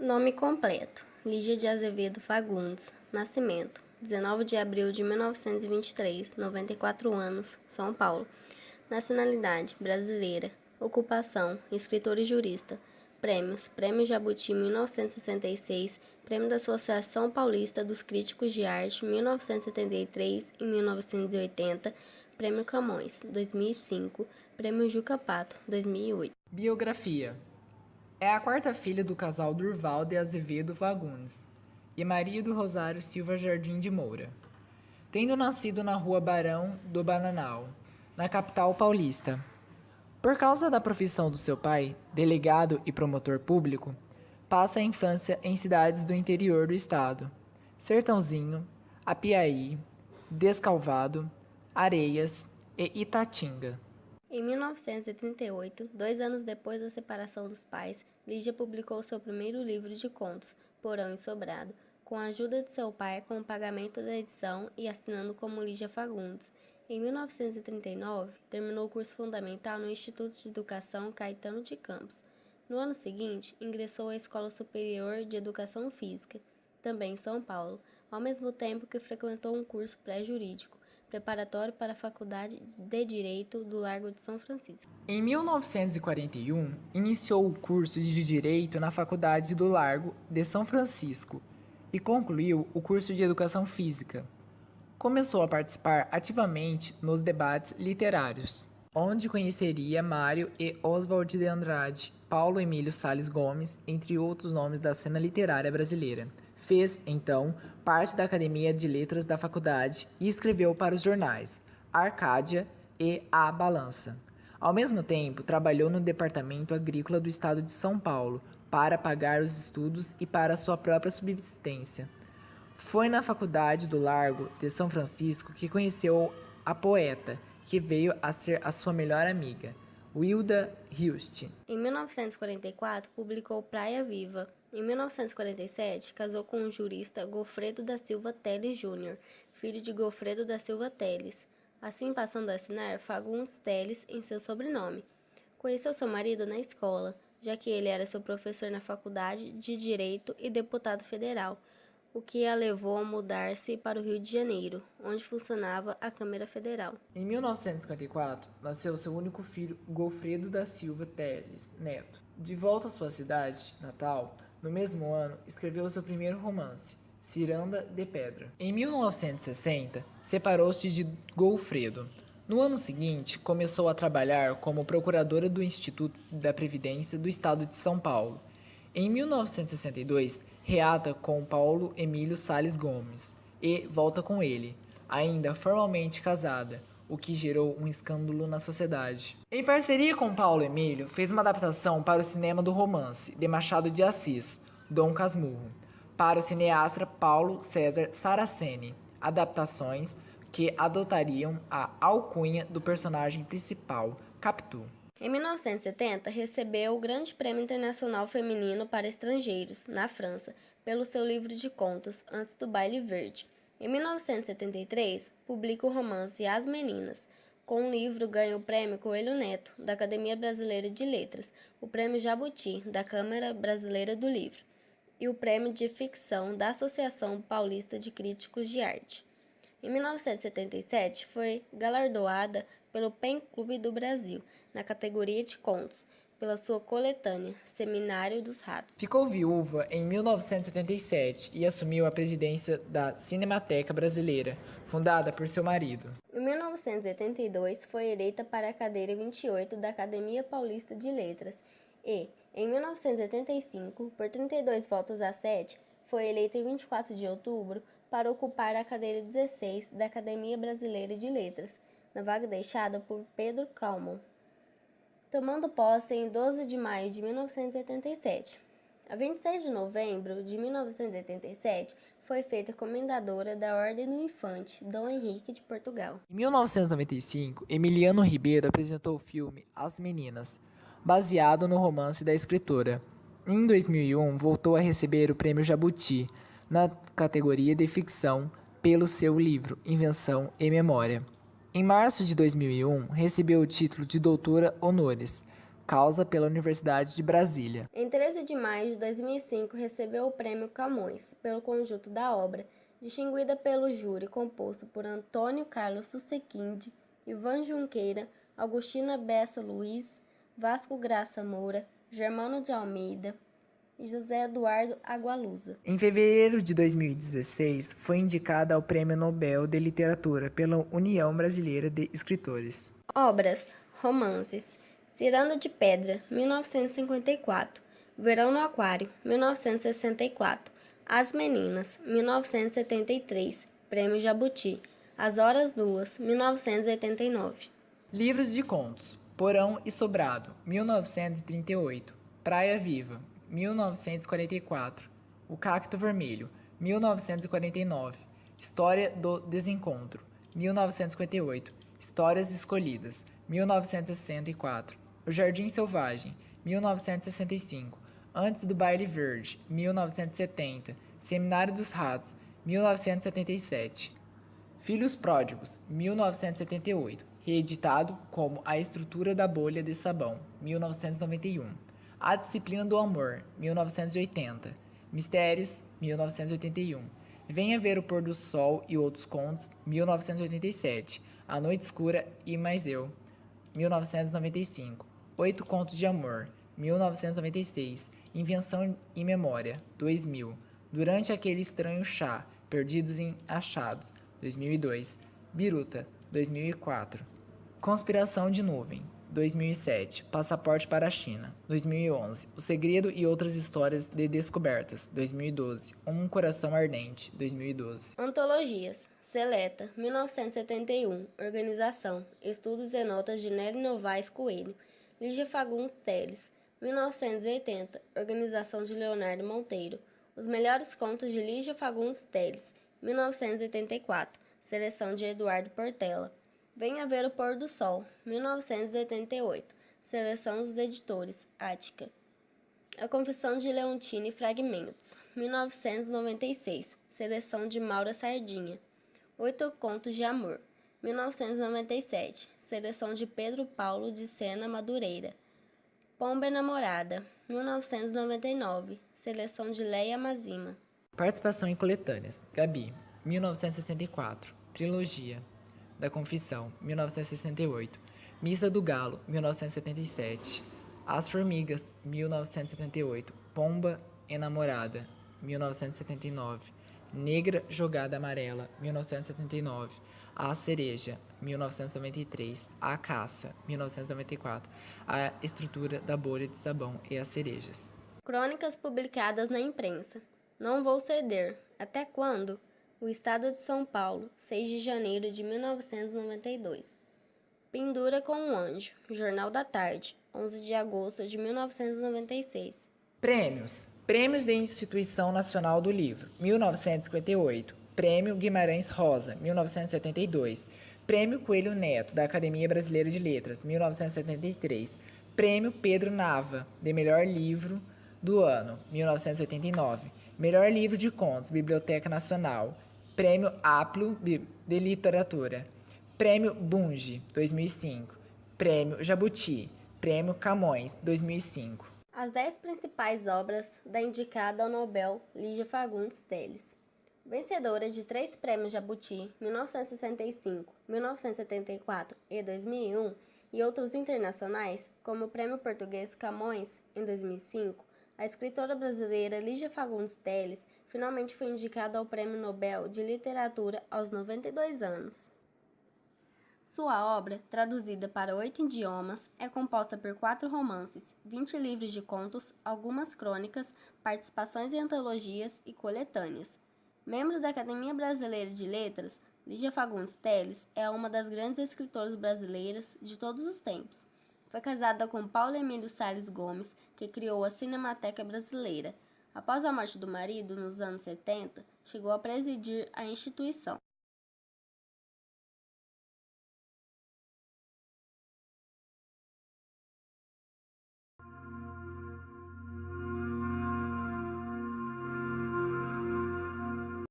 Nome completo: Lígia de Azevedo Fagundes. Nascimento: 19 de abril de 1923, 94 anos, São Paulo. Nacionalidade: brasileira. Ocupação: escritora e jurista. Prêmios: Prêmio Jabuti 1966, Prêmio da Associação Paulista dos Críticos de Arte 1973 e 1980, Prêmio Camões 2005, Prêmio Juca Pato 2008. Biografia: é a quarta filha do casal Durval de Azevedo Fagundes e Maria do Rosário Silva Jardim de Moura, tendo nascido na rua Barão do Bananal, na capital paulista. Por causa da profissão do seu pai, delegado e promotor público, passa a infância em cidades do interior do estado: Sertãozinho, Apiaí, Descalvado, Areias e Itatinga. Em 1938, 2 anos depois da separação dos pais, Lígia publicou seu primeiro livro de contos, Porão e Sobrado, com a ajuda de seu pai com o pagamento da edição e assinando como Lígia Fagundes. Em 1939, terminou o curso fundamental no Instituto de Educação Caetano de Campos. No ano seguinte, ingressou à Escola Superior de Educação Física, também em São Paulo, ao mesmo tempo que frequentou um curso pré-jurídico, preparatório para a Faculdade de Direito do Largo de São Francisco. Em 1941, iniciou o curso de Direito na Faculdade do Largo de São Francisco e concluiu o curso de Educação Física. Começou a participar ativamente nos debates literários, onde conheceria Mário e Oswald de Andrade, Paulo Emílio Salles Gomes, entre outros nomes da cena literária brasileira. Fez, então, parte da Academia de Letras da faculdade e escreveu para os jornais Arcádia e A Balança. Ao mesmo tempo, trabalhou no Departamento Agrícola do Estado de São Paulo para pagar os estudos e para sua própria subsistência. Foi na Faculdade do Largo de São Francisco que conheceu a poeta, que veio a ser a sua melhor amiga, Wilda Hilst. Em 1944, publicou Praia Viva. Em 1947, casou com o jurista Gofredo da Silva Teles Júnior, filho de Gofredo da Silva Teles, assim passando a assinar Fagundes Teles em seu sobrenome. Conheceu seu marido na escola, já que ele era seu professor na Faculdade de Direito e deputado federal, o que a levou a mudar-se para o Rio de Janeiro, onde funcionava a Câmara Federal. Em 1954, nasceu seu único filho, Gofredo da Silva Teles Neto. De volta à sua cidade natal, no mesmo ano, escreveu seu primeiro romance, Ciranda de Pedra. Em 1960, separou-se de Gofredo. No ano seguinte, começou a trabalhar como procuradora do Instituto da Previdência do Estado de São Paulo. Em 1962, reata com Paulo Emílio Salles Gomes e volta com ele, ainda formalmente casada, o que gerou um escândalo na sociedade. Em parceria com Paulo Emílio, fez uma adaptação para o cinema do romance de Machado de Assis, Dom Casmurro, para o cineasta Paulo César Saraceni, adaptações que adotariam a alcunha do personagem principal, Capitu. Em 1970, recebeu o Grande Prêmio Internacional Feminino para Estrangeiros, na França, pelo seu livro de contos, Antes do Baile Verde. Em 1973, publica o romance As Meninas. Com o livro, ganha o Prêmio Coelho Neto, da Academia Brasileira de Letras, o Prêmio Jabuti, da Câmara Brasileira do Livro, e o Prêmio de Ficção da Associação Paulista de Críticos de Arte. Em 1977, foi galardoada pelo PEN Clube do Brasil, na categoria de contos, pela sua coletânea Seminário dos Ratos. Ficou viúva em 1977 e assumiu a presidência da Cinemateca Brasileira, fundada por seu marido. Em 1982, foi eleita para a cadeira 28 da Academia Paulista de Letras e, em 1985, por 32 votos a 7, foi eleita em 24 de outubro para ocupar a cadeira 16 da Academia Brasileira de Letras, na vaga deixada por Pedro Calmon, tomando posse em 12 de maio de 1987. A 26 de novembro de 1987, foi feita comendadora da Ordem do Infante Dom Henrique de Portugal. Em 1995, Emiliano Ribeiro apresentou o filme As Meninas, baseado no romance da escritora. Em 2001, voltou a receber o Prêmio Jabuti, na categoria de ficção, pelo seu livro Invenção e Memória. Em março de 2001, recebeu o título de doutora honoris causa pela Universidade de Brasília. Em 13 de maio de 2005, recebeu o Prêmio Camões, pelo conjunto da obra, distinguida pelo júri composto por Antônio Carlos Susequinde, Ivan Junqueira, Agostina Bessa Luiz, Vasco Graça Moura, Germano de Almeida e José Eduardo Agualusa. Em fevereiro de 2016, foi indicada ao Prêmio Nobel de Literatura pela União Brasileira de Escritores. Obras: romances. Ciranda de Pedra, 1954. Verão no Aquário, 1964. As Meninas, 1973. Prêmio Jabuti. As Horas Nuas, 1989. Livros de contos: Porão e Sobrado, 1938. Praia Viva, 1944. O Cacto Vermelho, 1949. História do Desencontro, 1958. Histórias Escolhidas, 1964. O Jardim Selvagem, 1965. Antes do Baile Verde, 1970. Seminário dos Ratos, 1977. Filhos Pródigos, 1978. Reeditado como A Estrutura da Bolha de Sabão, 1991. A Disciplina do Amor, 1980. Mistérios, 1981. Venha Ver o Pôr do Sol e Outros Contos, 1987. A Noite Escura e Mais Eu, 1995. Oito Contos de Amor, 1996. Invenção e Memória, 2000. Durante aquele estranho chá, Perdidos em Achados, 2002. Biruta, 2004. Conspiração de Nuvem, 2007. Passaporte para a China, 2011. O Segredo e Outras Histórias de Descobertas, 2012. Um Coração Ardente, 2012. Antologias. Seleta, 1971. Organização, Estudos e Notas de Nery Novaes Coelho. Lígia Fagundes Telles, 1980. Organização de Leonardo Monteiro. Os Melhores Contos de Lígia Fagundes Telles, 1984. Seleção de Eduardo Portela. Venha Ver o Pôr do Sol, 1988. Seleção dos editores, Ática. A Confissão de Leontine Fragmentos, 1996. Seleção de Maura Sardinha. Oito Contos de Amor, 1997. Seleção de Pedro Paulo de Sena Madureira. Pomba Enamorada, 1999. Seleção de Leia Mazima. Participação em coletâneas. Gabi, 1964. Trilogia da Confissão, 1968. Missa do Galo, 1977. As Formigas, 1978. Pomba Enamorada, 1979. Negra Jogada Amarela, 1979. A Cereja, 1993. A Caça, 1994. A Estrutura da Bolha de Sabão e as Cerejas. Crônicas publicadas na imprensa. Não Vou Ceder. Até quando? O Estado de São Paulo, 6 de janeiro de 1992. Pendura com um Anjo. Jornal da Tarde, 11 de agosto de 1996. Prêmios. Prêmios da Instituição Nacional do Livro, 1958. Prêmio Guimarães Rosa, 1972. Prêmio Coelho Neto, da Academia Brasileira de Letras, 1973. Prêmio Pedro Nava, de Melhor Livro do Ano, 1989. Melhor Livro de Contos, Biblioteca Nacional. Prêmio Aplo de Literatura. Prêmio Bunge, 2005. Prêmio Jabuti. Prêmio Camões, 2005. As 10 principais obras da indicada ao Nobel Lígia Fagundes Telles. Vencedora de 3 prêmios Jabuti, 1965, 1974 e 2001, e outros internacionais, como o Prêmio Português Camões, em 2005, a escritora brasileira Lígia Fagundes Telles finalmente foi indicada ao Prêmio Nobel de Literatura aos 92 anos. Sua obra, traduzida para 8 idiomas, é composta por 4 romances, 20 livros de contos, algumas crônicas, participações em antologias e coletâneas. Membro da Academia Brasileira de Letras, Lígia Fagundes Telles é uma das grandes escritoras brasileiras de todos os tempos. Foi casada com Paulo Emílio Salles Gomes, que criou a Cinemateca Brasileira. Após a morte do marido, nos anos 70, chegou a presidir a instituição.